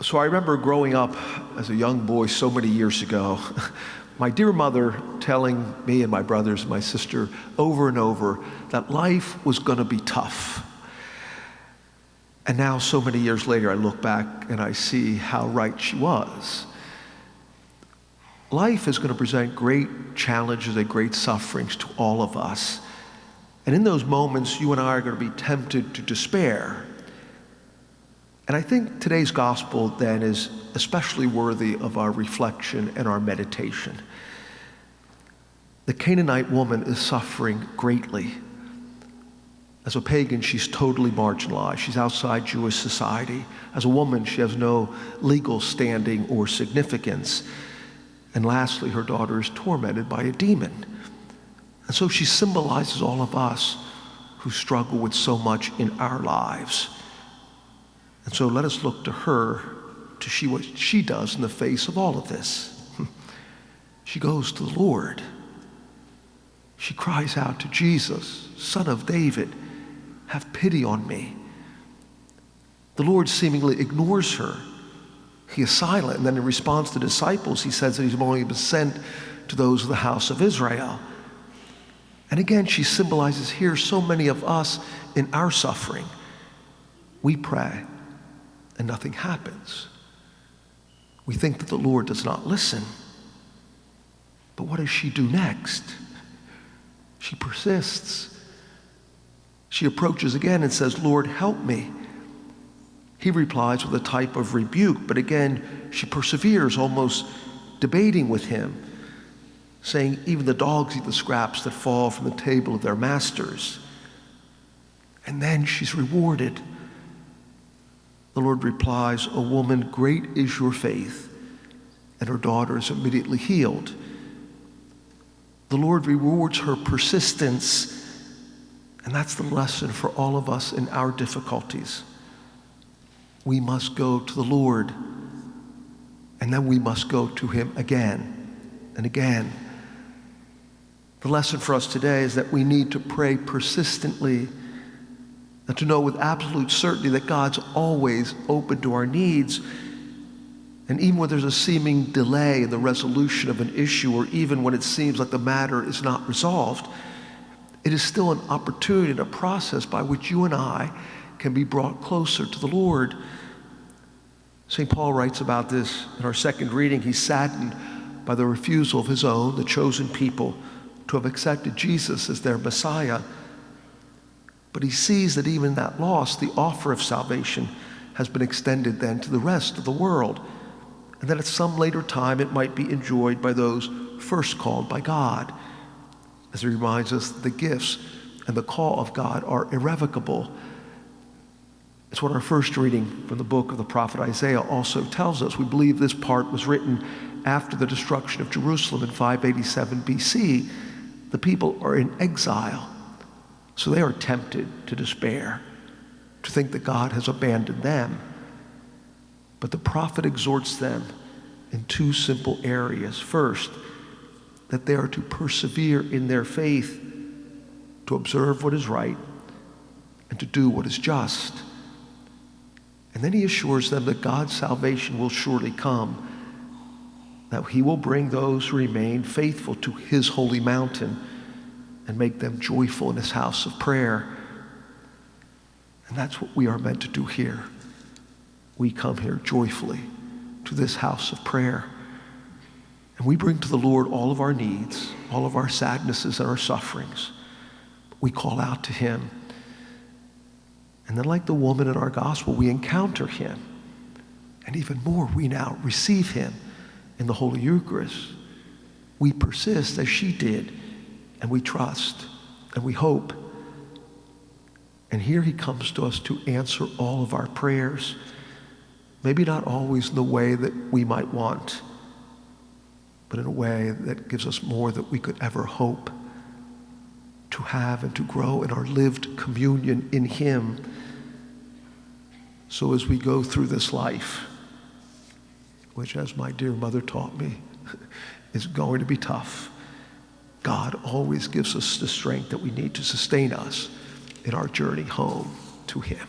So I remember growing up as a young boy so many years ago, my dear mother telling me and my brothers and my sister over and over that life was going to be tough. And now, so many years later, I look back and I see how right she was. Life is going to present great challenges and great sufferings to all of us. And in those moments, you and I are going to be tempted to despair. And I think today's gospel then is especially worthy of our reflection and our meditation. The Canaanite woman is suffering greatly. As a pagan, she's totally marginalized. She's outside Jewish society. As a woman, she has no legal standing or significance. And lastly, her daughter is tormented by a demon. And so she symbolizes all of us who struggle with so much in our lives. And so let us look to her to see what she does in the face of all of this. She goes to the Lord. She cries out to Jesus, Son of David, have pity on me. The Lord seemingly ignores her. He is silent, and then in response to the disciples, he says that he's only been sent to those of the house of Israel. And again, she symbolizes here so many of us in our suffering. We pray, and nothing happens. We think that the Lord does not listen. But what does she do next? She persists. She approaches again and says, Lord, help me. He replies with a type of rebuke, but again, she perseveres, almost debating with him, saying, even the dogs eat the scraps that fall from the table of their masters. And then she's rewarded. The Lord replies, O woman, great is your faith, and her daughter is immediately healed. The Lord rewards her persistence, and that's the lesson for all of us in our difficulties. We must go to the Lord, and then we must go to him again and again. The lesson for us today is that we need to pray persistently and to know with absolute certainty that God's always open to our needs. And even when there's a seeming delay in the resolution of an issue, or even when it seems like the matter is not resolved, it is still an opportunity and a process by which you and I can be brought closer to the Lord. St. Paul writes about this in our second reading. He's saddened by the refusal of his own, the chosen people, to have accepted Jesus as their Messiah. But he sees that even in that loss, the offer of salvation has been extended then to the rest of the world, and that at some later time it might be enjoyed by those first called by God. As he reminds us, the gifts and the call of God are irrevocable. It's what our first reading from the book of the prophet Isaiah also tells us. We believe this part was written after the destruction of Jerusalem in 587 BC. The people are in exile, so they are tempted to despair, to think that God has abandoned them. But the prophet exhorts them in two simple areas. First, that they are to persevere in their faith, to observe what is right, and to do what is just. And then he assures them that God's salvation will surely come, that he will bring those who remain faithful to his holy mountain and make them joyful in his house of prayer. And that's what we are meant to do here. We come here joyfully to this house of prayer. And we bring to the Lord all of our needs, all of our sadnesses and our sufferings. We call out to him. And then, like the woman in our gospel, we encounter him. And even more, we now receive him in the Holy Eucharist. We persist as she did, and we trust, and we hope. And here he comes to us to answer all of our prayers. Maybe not always in the way that we might want, but in a way that gives us more than we could ever hope to have and to grow in our lived communion in him. So as we go through this life, which, as my dear mother taught me, is going to be tough, God always gives us the strength that we need to sustain us in our journey home to him.